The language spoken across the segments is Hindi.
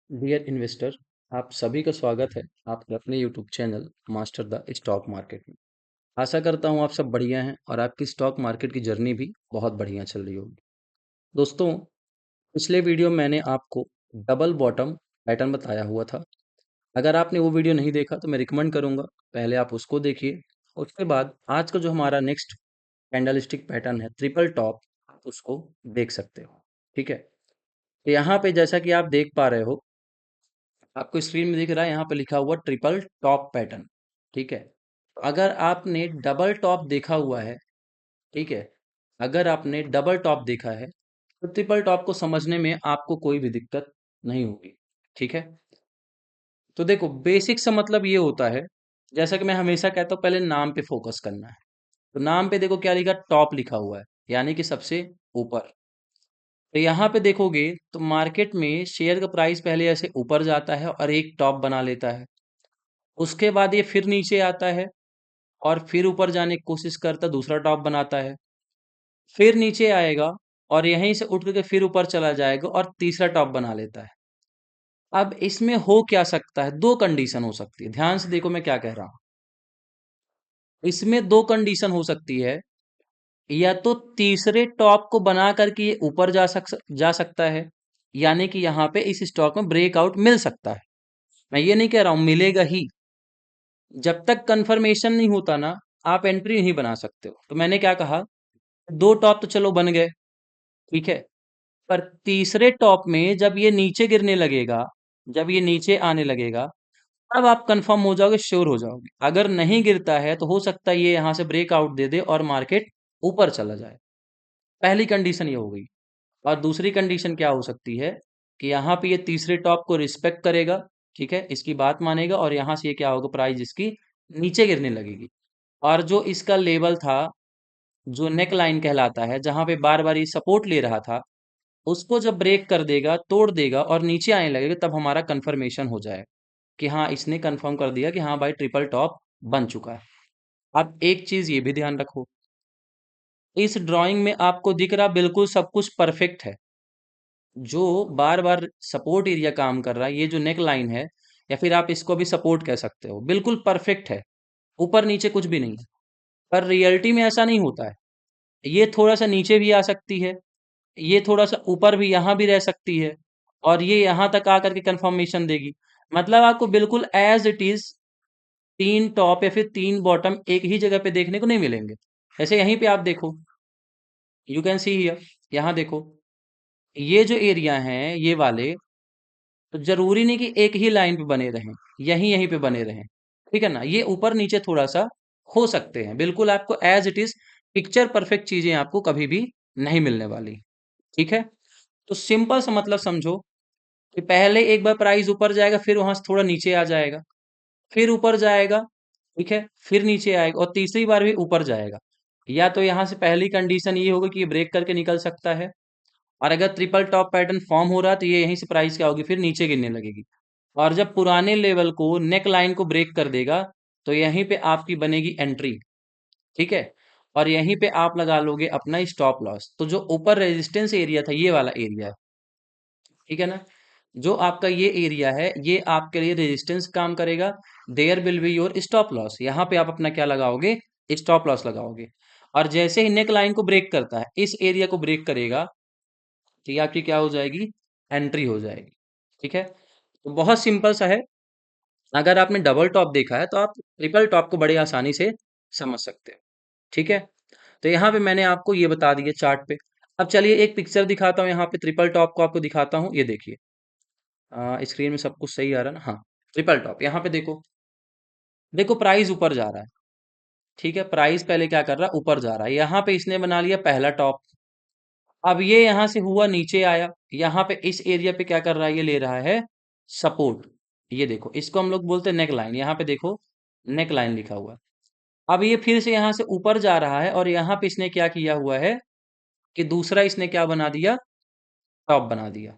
डियर इन्वेस्टर, आप सभी का स्वागत है आपके अपने YouTube channel master the stock market में। आशा करता हूँ आप सब बढ़िया हैं और आपकी स्टॉक मार्केट की जर्नी भी बहुत बढ़िया चल रही होगी। दोस्तों, पिछले वीडियो में मैंने आपको डबल बॉटम पैटर्न बताया हुआ था। अगर आपने वो वीडियो नहीं देखा तो मैं रिकमेंड करूंगा पहले आप उसको देखिए। उसके बाद आज का जो हमारा नेक्स्ट कैंडलस्टिक पैटर्न है ट्रिपल टॉप, आप उसको देख सकते हो। ठीक है, तो यहाँ पे जैसा कि आप देख पा रहे हो, आपको स्क्रीन में दिख रहा है यहाँ पे लिखा हुआ ट्रिपल टॉप पैटर्न। ठीक है, अगर आपने डबल टॉप देखा हुआ है, ठीक है, अगर आपने डबल टॉप देखा है तो ट्रिपल टॉप को समझने में आपको कोई भी दिक्कत नहीं होगी। ठीक है, तो देखो बेसिक सा मतलब ये होता है, जैसा कि मैं हमेशा कहता हूँ पहले नाम पे फोकस करना है। तो नाम पे देखो क्या लिखा, टॉप लिखा हुआ है, यानी कि सबसे ऊपर। तो यहाँ पे देखोगे तो मार्केट में शेयर का प्राइस पहले ऐसे ऊपर जाता है और एक टॉप बना लेता है। उसके बाद ये फिर नीचे आता है और फिर ऊपर जाने की कोशिश करता, दूसरा टॉप बनाता है, फिर नीचे आएगा और यहीं से उठ करके फिर ऊपर चला जाएगा और तीसरा टॉप बना लेता है। अब इसमें हो क्या सकता है, दो कंडीशन हो सकती है, ध्यान से देखो मैं क्या कह रहा हूं। इसमें दो कंडीशन हो सकती है, या तो तीसरे टॉप को बना करके ये ऊपर जा सकता है, यानी कि यहाँ पे इस स्टॉक में ब्रेकआउट मिल सकता है। मैं ये नहीं कह रहा हूं मिलेगा ही, जब तक कंफर्मेशन नहीं होता ना आप एंट्री नहीं बना सकते हो। तो मैंने क्या कहा, दो टॉप तो चलो बन गए, ठीक है, पर तीसरे टॉप में जब ये नीचे गिरने लगेगा, जब ये नीचे आने लगेगा, तब आप कंफर्म हो जाओगे, श्योर हो जाओगे। अगर नहीं गिरता है तो हो सकता है ये यहां से ब्रेकआउट दे दे और मार्केट ऊपर चला जाए। पहली कंडीशन ये हो गई। और दूसरी कंडीशन क्या हो सकती है कि यहाँ पे ये तीसरे टॉप को रिस्पेक्ट करेगा, ठीक है, इसकी बात मानेगा और यहाँ से ये क्या होगा, प्राइस इसकी नीचे गिरने लगेगी। और जो इसका लेवल था, जो नेक लाइन कहलाता है, जहां पे बार बार ये सपोर्ट ले रहा था, उसको जब ब्रेक कर देगा, तोड़ देगा और नीचे आने लगेगा, तब हमारा कंफर्मेशन हो जाए कि हाँ इसने कंफर्म कर दिया कि हाँ भाई ट्रिपल टॉप बन चुका है। अब एक चीज ये भी ध्यान रखो, इस ड्राइंग में आपको दिख रहा बिल्कुल सब कुछ परफेक्ट है। जो बार बार सपोर्ट एरिया काम कर रहा है, ये जो नेक लाइन है, या फिर आप इसको भी सपोर्ट कह सकते हो, बिल्कुल परफेक्ट है, ऊपर नीचे कुछ भी नहीं है। पर रियलिटी में ऐसा नहीं होता है, ये थोड़ा सा नीचे भी आ सकती है, ये थोड़ा सा ऊपर भी यहाँ भी रह सकती है, और ये यहाँ तक आकर के कंफर्मेशन देगी। मतलब आपको बिल्कुल एज इट इज तीन टॉप या फिर तीन बॉटम एक ही जगह पे देखने को नहीं मिलेंगे। ऐसे यहीं पे आप देखो, यू कैन सी हियर, यहाँ देखो, ये जो एरिया हैं ये वाले, तो जरूरी नहीं कि एक ही लाइन पे बने रहें, यहीं यहीं पे बने रहें। ठीक है ना, ये ऊपर नीचे थोड़ा सा हो सकते हैं, बिल्कुल आपको as it is picture perfect चीजें आपको कभी भी नहीं मिलने वाली। ठीक है, तो सिंपल सा मतलब समझो कि पहले एक बार प्राइस ऊपर जाएगा, फिर वहां से थोड़ा नीचे आ जाएगा, फिर ऊपर जाएगा, ठीक है, फिर नीचे आएगा और तीसरी बार भी ऊपर जाएगा। या तो यहां से पहली कंडीशन ये होगी कि ये ब्रेक करके निकल सकता है, और अगर ट्रिपल टॉप पैटर्न फॉर्म हो रहा है तो ये यहीं से प्राइस क्या होगी, फिर नीचे गिरने लगेगी। और जब पुराने लेवल को, नेक लाइन को ब्रेक कर देगा, तो यहीं पे आपकी बनेगी एंट्री। ठीक है, और यहीं पे आप लगा लोगे अपना स्टॉप लॉस। तो जो ऊपर रेजिस्टेंस एरिया था, ये वाला एरिया है, ठीक है ना, जो आपका ये एरिया है, ये आपके लिए रेजिस्टेंस काम करेगा। There will be your stop loss, यहाँ पे आप अपना क्या लगाओगे, स्टॉप लॉस लगाओगे। और जैसे ही नेक लाइन को ब्रेक करता है, इस एरिया को ब्रेक करेगा, तो ये आपकी क्या हो जाएगी, एंट्री हो जाएगी। ठीक है, तो बहुत सिंपल सा है। अगर आपने डबल टॉप देखा है तो आप ट्रिपल टॉप को बड़ी आसानी से समझ सकते हो। ठीक है, तो यहाँ पे मैंने आपको ये बता दिया चार्ट पे। अब चलिए एक पिक्चर दिखाता हूँ, यहाँ पे ट्रिपल टॉप को आपको दिखाता हूँ। ये देखिए, स्क्रीन में सब कुछ सही आ रहा है ना, हाँ। ट्रिपल टॉप यहाँ पे देखो, देखो प्राइस ऊपर जा रहा है, ठीक है, प्राइस पहले क्या कर रहा है, ऊपर जा रहा है। यहाँ पे इसने बना लिया पहला टॉप। अब ये यहाँ से हुआ नीचे आया, यहाँ पे इस एरिया पे क्या कर रहा है, ये ले रहा है सपोर्ट। ये देखो, इसको हम लोग बोलते हैं नेक लाइन, यहाँ पे देखो नेक लाइन लिखा हुआ है। अब ये फिर से यहाँ से ऊपर जा रहा है और यहाँ पे इसने क्या किया हुआ है कि दूसरा इसने क्या बना दिया, टॉप बना दिया।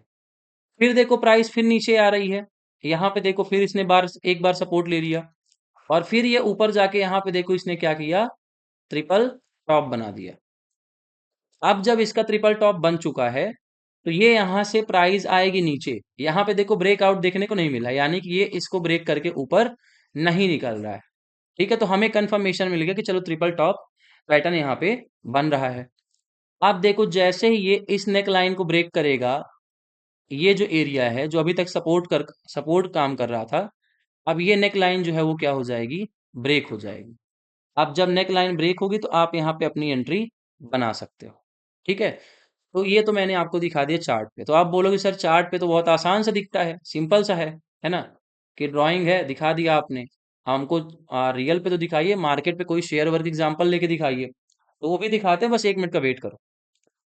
फिर देखो प्राइस फिर नीचे आ रही है, यहाँ पे देखो फिर इसने एक बार सपोर्ट ले लिया, और फिर ये ऊपर जाके यहाँ पे देखो इसने क्या किया, ट्रिपल टॉप बना दिया। अब जब इसका ट्रिपल टॉप बन चुका है, तो ये यहाँ से प्राइस आएगी नीचे, यहाँ पे देखो ब्रेकआउट देखने को नहीं मिला, यानी कि ये इसको ब्रेक करके ऊपर नहीं निकल रहा है। ठीक है, तो हमें कंफर्मेशन मिल गया कि चलो ट्रिपल टॉप पैटर्न यहाँ पे बन रहा है। अब देखो जैसे ही ये इस नेक लाइन को ब्रेक करेगा, ये जो एरिया है जो अभी तक सपोर्ट काम कर रहा था, अब ये नेक लाइन जो है वो क्या हो जाएगी, ब्रेक हो जाएगी। अब जब नेक लाइन ब्रेक होगी तो आप यहाँ पे अपनी एंट्री बना सकते हो। ठीक है, तो ये तो मैंने आपको दिखा दिया चार्ट पे। तो आप बोलोगे सर चार्ट पे तो बहुत आसान सा दिखता है, सिंपल सा है ना, कि ड्राइंग है दिखा दिया आपने, हमको रियल पे तो दिखाइए, मार्केट पे कोई शेयर वर्क एग्जांपल लेके दिखाइए, तो वो भी दिखाते हैं, बस 1 मिनट का वेट करो।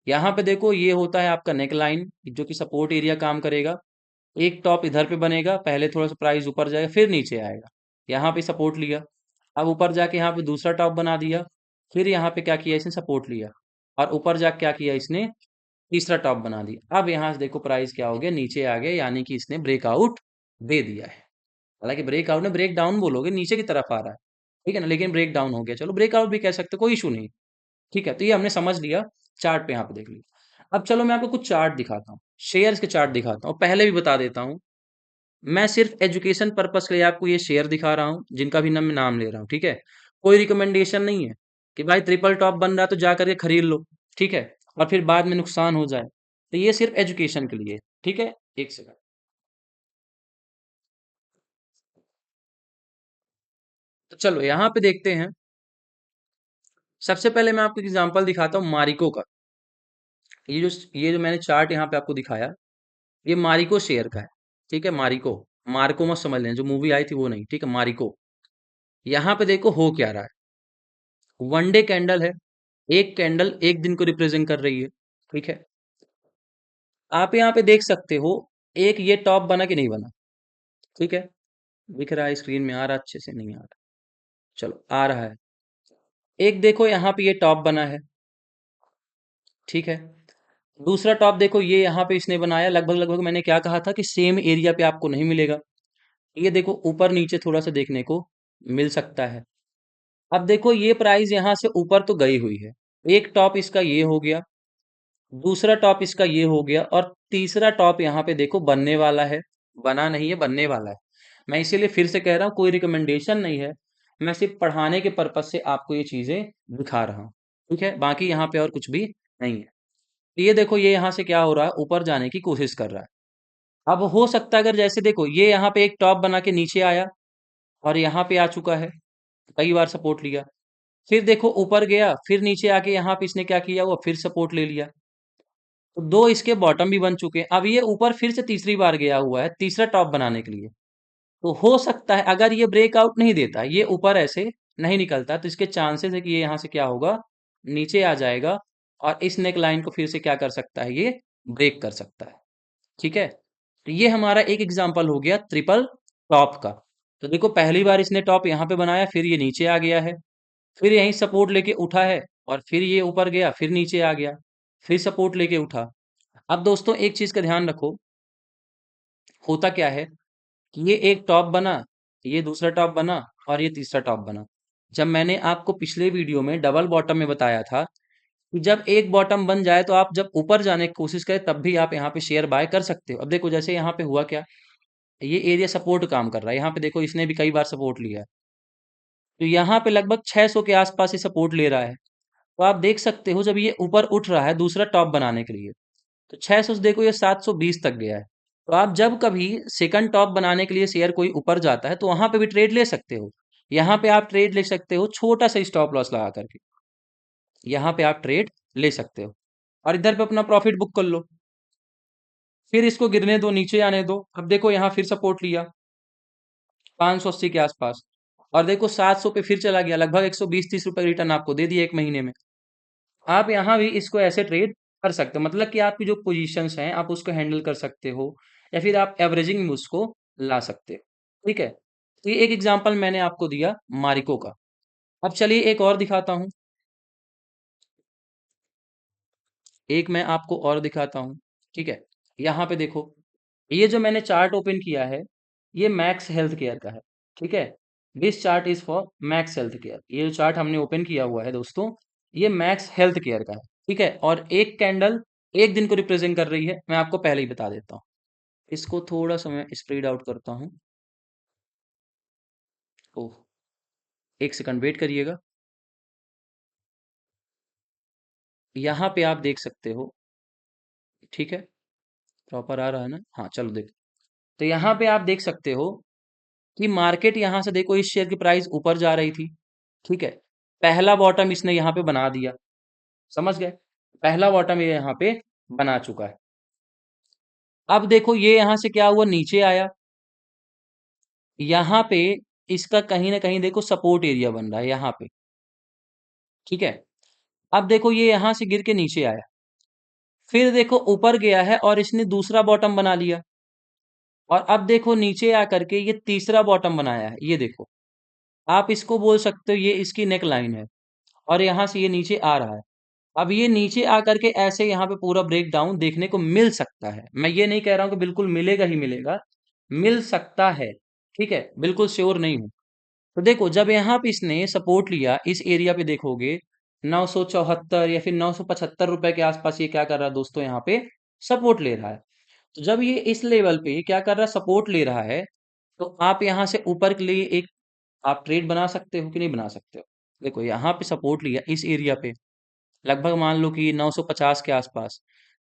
यहाँ पे देखो ये होता है आपका नेक लाइन जो कि सपोर्ट एरिया काम करेगा। एक टॉप इधर पे बनेगा, पहले थोड़ा सा प्राइस ऊपर जाएगा फिर नीचे आएगा, यहाँ पे सपोर्ट लिया, अब ऊपर जाके यहाँ पे दूसरा टॉप बना दिया, फिर यहाँ पे क्या किया इसने, सपोर्ट लिया, और ऊपर जाके क्या किया इसने, तीसरा टॉप बना दिया। अब यहाँ से देखो प्राइस क्या हो गया, नीचे आ गया, यानी कि इसने ब्रेकआउट दे दिया है। हालांकि ब्रेकआउट ने ब्रेक डाउन बोलोगे, नीचे की तरफ आ रहा है, ठीक है ना, लेकिन ब्रेक डाउन हो गया, चलो ब्रेकआउट भी कह सकते हो, कोई इशू नहीं। ठीक है, तो ये हमने समझ लिया, चार्ट पे यहाँ पे देख लिया। अब चलो मैं आपको कुछ चार्ट दिखाता हूँ, शेयर्स के चार्ट दिखाता हूँ। पहले भी बता देता हूँ, मैं सिर्फ एजुकेशन पर्पस के लिए आपको ये शेयर दिखा रहा हूँ, जिनका भी नाम मैं नाम ले रहा हूँ। ठीक है, कोई रिकमेंडेशन नहीं है कि भाई ट्रिपल टॉप बन रहा है तो जा करके खरीद लो, ठीक है, और फिर बाद में नुकसान हो जाए। तो ये सिर्फ एजुकेशन के लिए, ठीक है। एक सेकंड, तो चलो यहाँ पे देखते हैं। सबसे पहले मैं आपको एग्जांपल दिखाता हूँ मारिको का। ये जो मैंने चार्ट यहाँ पे आपको दिखाया, ये मारिको शेयर का है। ठीक है, मारिको, मार्को मत समझ लें, जो मूवी आई थी वो नहीं, ठीक है, मारिको। यहाँ पे देखो हो क्या रहा है, वन डे कैंडल है, एक कैंडल एक दिन को रिप्रेजेंट कर रही है। ठीक है, आप यहाँ पे देख सकते हो, एक ये टॉप बना कि नहीं बना, ठीक है, दिख रहा है स्क्रीन में, आ रहा अच्छे से, नहीं आ रहा, चलो आ रहा है। एक देखो यहाँ पे ये टॉप बना है, ठीक है। दूसरा टॉप देखो ये यहाँ पे इसने बनाया, लगभग लगभग मैंने क्या कहा था कि सेम एरिया पे आपको नहीं मिलेगा। ये देखो ऊपर नीचे थोड़ा सा देखने को मिल सकता है। अब देखो ये प्राइस यहाँ से ऊपर तो गई हुई है, एक टॉप इसका ये हो गया, दूसरा टॉप इसका ये हो गया, और तीसरा टॉप यहाँ पे देखो बनने वाला है, बना नहीं है, बनने वाला है। मैं इसीलिए फिर से कह रहा हूँ, कोई रिकमेंडेशन नहीं है, मैं सिर्फ पढ़ाने के पर्पज से आपको ये चीजें दिखा रहा हूँ। ठीक है, बाकी यहाँ पे और कुछ भी नहीं है। तो ये देखो ये यहाँ से क्या हो रहा है, ऊपर जाने की कोशिश कर रहा है। अब हो सकता है अगर जैसे देखो ये यहाँ पे एक टॉप बना के नीचे आया और यहाँ पे आ चुका है, कई बार सपोर्ट लिया, फिर देखो ऊपर गया, फिर नीचे आके यहाँ पे इसने क्या किया, वो फिर सपोर्ट ले लिया, तो दो इसके बॉटम भी बन चुके हैं। अब ये ऊपर फिर से तीसरी बार गया हुआ है तीसरा टॉप बनाने के लिए। तो हो सकता है अगर ये ब्रेकआउट नहीं देता, ये ऊपर ऐसे नहीं निकलता, तो इसके चांसेस है कि ये यहाँ से क्या होगा, नीचे आ जाएगा, और इस नेक लाइन को फिर से क्या कर सकता है, ये ब्रेक कर सकता है। ठीक है, तो ये हमारा एक एग्जांपल हो गया ट्रिपल टॉप का। तो देखो पहली बार इसने टॉप यहाँ पे बनाया, फिर ये नीचे आ गया है, फिर यहीं सपोर्ट लेके उठा है, और फिर ये ऊपर गया, फिर नीचे आ गया, फिर सपोर्ट लेके उठा। अब दोस्तों एक चीज का ध्यान रखो, होता क्या है कि ये एक टॉप बना, ये दूसरा टॉप बना, और ये तीसरा टॉप बना। जब मैंने आपको पिछले वीडियो में डबल बॉटम में बताया था कि जब एक बॉटम बन जाए तो आप जब ऊपर जाने की कोशिश करें तब भी आप यहाँ पे शेयर बाय कर सकते हो। अब देखो जैसे यहाँ पे हुआ क्या, ये एरिया सपोर्ट काम कर रहा है, यहाँ पे देखो इसने भी कई बार सपोर्ट लिया है, तो यहाँ पे लगभग 600 के आसपास ये सपोर्ट ले रहा है। तो आप देख सकते हो जब ये ऊपर उठ रहा है दूसरा टॉप बनाने के लिए, तो 600 से देखो ये 720 तक गया है। तो आप जब कभी सेकंड टॉप बनाने के लिए शेयर कोई ऊपर जाता है तो वहां पे भी ट्रेड ले सकते हो। यहाँ पे आप ट्रेड ले सकते हो छोटा सा स्टॉप लॉस लगा करके, यहाँ पे आप ट्रेड ले सकते हो, और इधर पे अपना प्रॉफिट बुक कर लो। फिर इसको गिरने दो, नीचे आने दो। अब देखो यहाँ फिर सपोर्ट लिया 580 के आसपास, और देखो 700 पे फिर चला गया, लगभग 120-30 रुपए रिटर्न आपको दे दिया 1 महीने में। आप यहाँ भी इसको ऐसे ट्रेड कर सकते हो, मतलब कि आपकी जो पोजीशंस हैं आप उसको हैंडल कर सकते हो, या फिर आप एवरेजिंग में उसको ला सकते हो। ठीक है, तो ये एक एग्जांपल मैंने आपको दिया मारिको का। अब चलिए एक और दिखाता हूँ, एक मैं आपको और दिखाता हूँ। ठीक है, यहाँ पे देखो, ये जो मैंने चार्ट ओपन किया है, ये मैक्स हेल्थ केयर का है। ठीक है, this chart is for max health care. ये जो चार्ट हमने ओपन किया हुआ है दोस्तों, ये मैक्स हेल्थ केयर का है। ठीक है, और एक कैंडल एक दिन को रिप्रेजेंट कर रही है, मैं आपको पहले ही बता देता हूँ। इसको थोड़ा सा मैं स्प्रेड आउट करता हूँ। ओह, एक सेकंड वेट करिएगा। यहाँ पे आप देख सकते हो, ठीक है, प्रॉपर आ रहा है ना? हाँ चलो देखो। तो यहाँ पे आप देख सकते हो कि मार्केट यहाँ से देखो इस शेयर की प्राइस ऊपर जा रही थी, ठीक है। पहला बॉटम इसने यहाँ पे बना दिया, समझ गए? पहला बॉटम ये यहाँ पे बना चुका है। अब देखो ये यहाँ से क्या हुआ, नीचे आया। यहाँ पे इसका कहीं ना कहीं देखो सपोर्ट एरिया बन रहा है यहाँ पे, ठीक है। अब देखो ये यहाँ से गिर के नीचे आया, फिर देखो ऊपर गया है और इसने दूसरा बॉटम बना लिया, और अब देखो नीचे आकर के ये तीसरा बॉटम बनाया है, ये देखो। आप इसको बोल सकते हो ये इसकी नेक लाइन है, और यहाँ से ये नीचे आ रहा है। अब ये नीचे आकर के ऐसे यहाँ पे पूरा ब्रेक डाउन देखने को मिल सकता है। मैं ये नहीं कह रहा हूँ कि बिल्कुल मिलेगा ही मिलेगा, मिल सकता है, ठीक है, बिल्कुल श्योर नहीं हूँ। तो देखो जब यहाँ पे इसने सपोर्ट लिया इस एरिया पे देखोगे 974 या फिर 975 रुपए के आसपास, ये क्या कर रहा है दोस्तों, यहाँ पे सपोर्ट ले रहा है। तो जब ये इस लेवल पे क्या कर रहा है, सपोर्ट ले रहा है, तो आप यहाँ से ऊपर के लिए एक आप ट्रेड बना सकते हो कि नहीं बना सकते हो? देखो यहाँ पे सपोर्ट लिया इस एरिया पे, लगभग मान लो कि 950 के आसपास,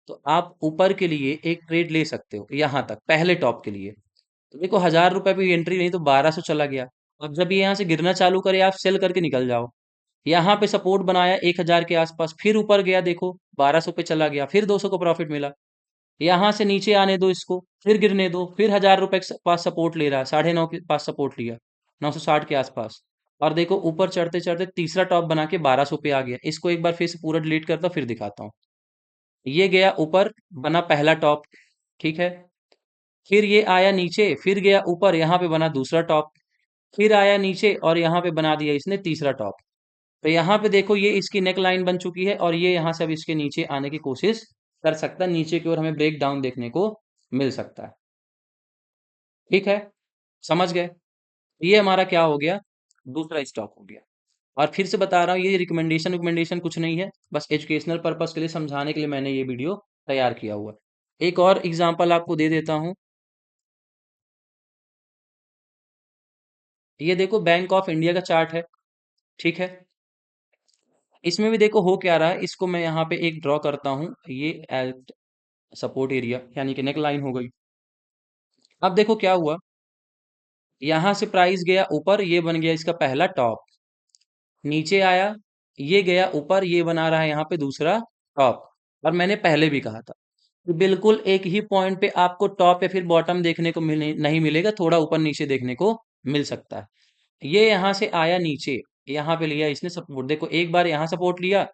तो आप ऊपर के लिए एक ट्रेड ले सकते हो यहाँ तक पहले टॉप के लिए। तो देखो 1000 रुपए पे एंट्री नहीं तो 1200 चला गया। अब जब ये यहाँ से गिरना चालू करे आप सेल करके निकल जाओ। यहाँ पे सपोर्ट बनाया 1000 के आसपास, फिर ऊपर गया, देखो 1200 पे चला गया, फिर 200 को प्रॉफिट मिला। यहाँ से नीचे आने दो इसको, फिर गिरने दो, फिर 1000 रुपए के पास सपोर्ट ले रहा है, 9.5 के पास सपोर्ट लिया, 960 के आसपास, और देखो ऊपर चढ़ते चढ़ते तीसरा टॉप बना के 1200 पे आ गया। इसको एक बार फिर से पूरा डिलीट करता हूँ फिर दिखाता हूँ। ये गया ऊपर, बना पहला टॉप, ठीक है। फिर ये आया नीचे, फिर गया ऊपर, यहाँ पे बना दूसरा टॉप, फिर आया नीचे और यहाँ पे बना दिया इसने तीसरा टॉप। तो यहाँ पे देखो ये इसकी नेक लाइन बन चुकी है, और ये यहाँ से अब इसके नीचे आने की कोशिश कर सकता है, नीचे की ओर हमें ब्रेक डाउन देखने को मिल सकता है, ठीक है, समझ गए? ये हमारा क्या हो गया, दूसरा स्टॉक हो गया। और फिर से बता रहा हूँ ये रिकमेंडेशन रिकमेंडेशन कुछ नहीं है, बस एजुकेशनल पर्पस के लिए समझाने के लिए मैंने ये वीडियो तैयार किया हुआ है। एक और एग्जांपल आपको दे देता हूँ। ये देखो बैंक ऑफ इंडिया का चार्ट है, ठीक है। इसमें भी देखो हो क्या रहा है, इसको मैं यहाँ पे एक ड्रॉ करता हूँ, ये सपोर्ट एरिया यानी कि नेक लाइन हो गई। अब देखो क्या हुआ, यहाँ से प्राइस गया ऊपर, ये बन गया इसका पहला टॉप, नीचे आया, ये गया ऊपर, ये बना रहा है यहाँ पे दूसरा टॉप। और मैंने पहले भी कहा था कि बिल्कुल एक ही पॉइंट पे आपको टॉप या फिर बॉटम देखने को नहीं मिलेगा, थोड़ा ऊपर नीचे देखने को मिल सकता है। ये यहाँ से आया नीचे, यहाँ पे लिया इसने सपोर्ट, देखो एक बार यहाँ सपोर्ट लिया,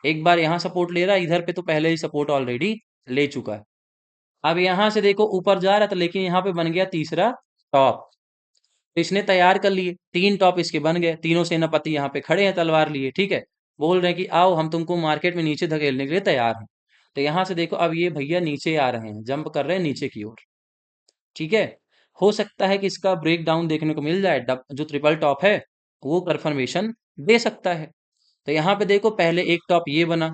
एक बार यहाँ सपोर्ट ले रहा है, इधर पे तो पहले ही सपोर्ट ऑलरेडी ले चुका है। अब यहाँ से देखो ऊपर जा रहा था, लेकिन यहाँ पे बन गया तीसरा टॉप। तो इसने तैयार कर लिए, तीन टॉप इसके बन गए, तीनों सेनापति यहाँ पे खड़े हैं तलवार लिए, ठीक है, बोल रहे हैं कि आओ हम तुमको मार्केट में नीचे धकेलने के लिए तैयार हैं। तो यहाँ से देखो अब ये भैया नीचे आ रहे हैं, जंप कर रहे हैं नीचे की ओर, ठीक है। हो सकता है कि इसका ब्रेक डाउन देखने को मिल जाए, जो ट्रिपल टॉप है वो कंफर्मेशन दे सकता है। तो यहाँ पे देखो पहले एक टॉप ये बना,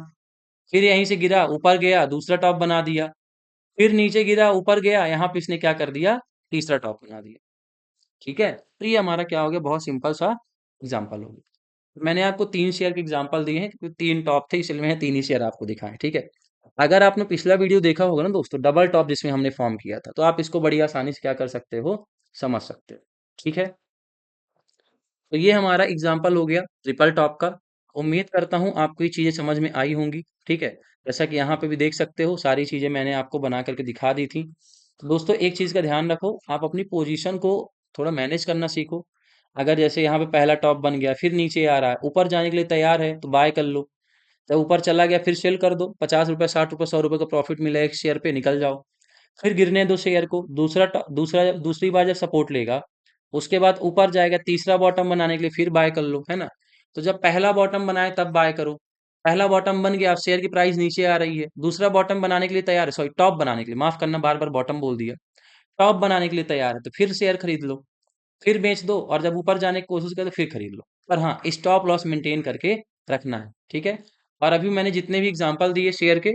फिर यहीं से गिरा ऊपर गया, दूसरा टॉप बना दिया, फिर नीचे गिरा ऊपर गया, यहाँ पे इसने क्या कर दिया, तीसरा टॉप बना दिया, ठीक है। तो ये हमारा क्या हो गया, बहुत सिंपल सा एग्जाम्पल हो गया। मैंने आपको तीन शेयर के एग्जाम्पल दिए हैं क्योंकि तीन टॉप थे, इसलिए मैंने तीन ही शेयर आपको दिखाए, ठीक है। अगर आपने पिछला वीडियो देखा होगा ना दोस्तों, डबल टॉप जिसमें हमने फॉर्म किया था, तो आप इसको बड़ी आसानी से क्या कर सकते हो, समझ सकते हो, ठीक है। तो ये हमारा एग्जाम्पल हो गया ट्रिपल टॉप का। उम्मीद करता हूँ आपको ये चीज़ें समझ में आई होंगी, ठीक है। जैसा कि यहाँ पे भी देख सकते हो सारी चीज़ें मैंने आपको बना करके दिखा दी थी। तो दोस्तों एक चीज़ का ध्यान रखो, आप अपनी पोजीशन को थोड़ा मैनेज करना सीखो। अगर जैसे यहाँ पे पहला टॉप बन गया, फिर नीचे आ रहा है, ऊपर जाने के लिए तैयार है तो बाय कर लो, जब ऊपर चला गया फिर सेल कर दो, 50 रुपये 60 रुपये 100 रुपये का प्रॉफिट मिला एक शेयर पे, निकल जाओ। फिर गिरने दो शेयर को, दूसरी बार जब सपोर्ट लेगा, उसके बाद ऊपर जाएगा, तीसरा बॉटम बनाने के लिए फिर बाय कर लो, है ना। तो जब पहला बॉटम बनाए तब बाय करो, पहला बॉटम बन गया, अब शेयर की प्राइस नीचे आ रही है, दूसरा बॉटम बनाने के लिए तैयार है, सॉरी टॉप बनाने के लिए, माफ करना बार बार बॉटम बोल दिया, टॉप बनाने के लिए तैयार है, तो फिर शेयर खरीद लो, फिर बेच दो, और जब ऊपर जाने की कोशिश करे तो फिर खरीद लो। पर हाँ, स्टॉप लॉस मेंटेन करके रखना है, ठीक है। और अभी मैंने जितने भी एग्जांपल दिए शेयर के,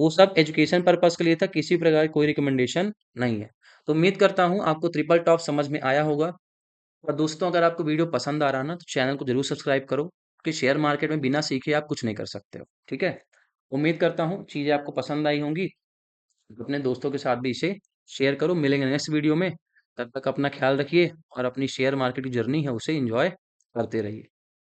वो सब एजुकेशन पर्पस के लिए था, किसी प्रकार की कोई रिकमेंडेशन नहीं है। तो उम्मीद करता हूँ आपको ट्रिपल टॉप समझ में आया होगा। और दोस्तों, अगर आपको वीडियो पसंद आ रहा है ना, तो चैनल को जरूर सब्सक्राइब करो, क्योंकि शेयर मार्केट में बिना सीखे आप कुछ नहीं कर सकते हो। ठीक है, उम्मीद करता हूँ चीज़ें आपको पसंद आई होंगी। अपने दोस्तों के साथ भी इसे शेयर करो। मिलेंगे नेक्स्ट वीडियो में, तब तक अपना ख्याल रखिए और अपनी शेयर मार्केट की जर्नी है उसे एंजॉय करते रहिए।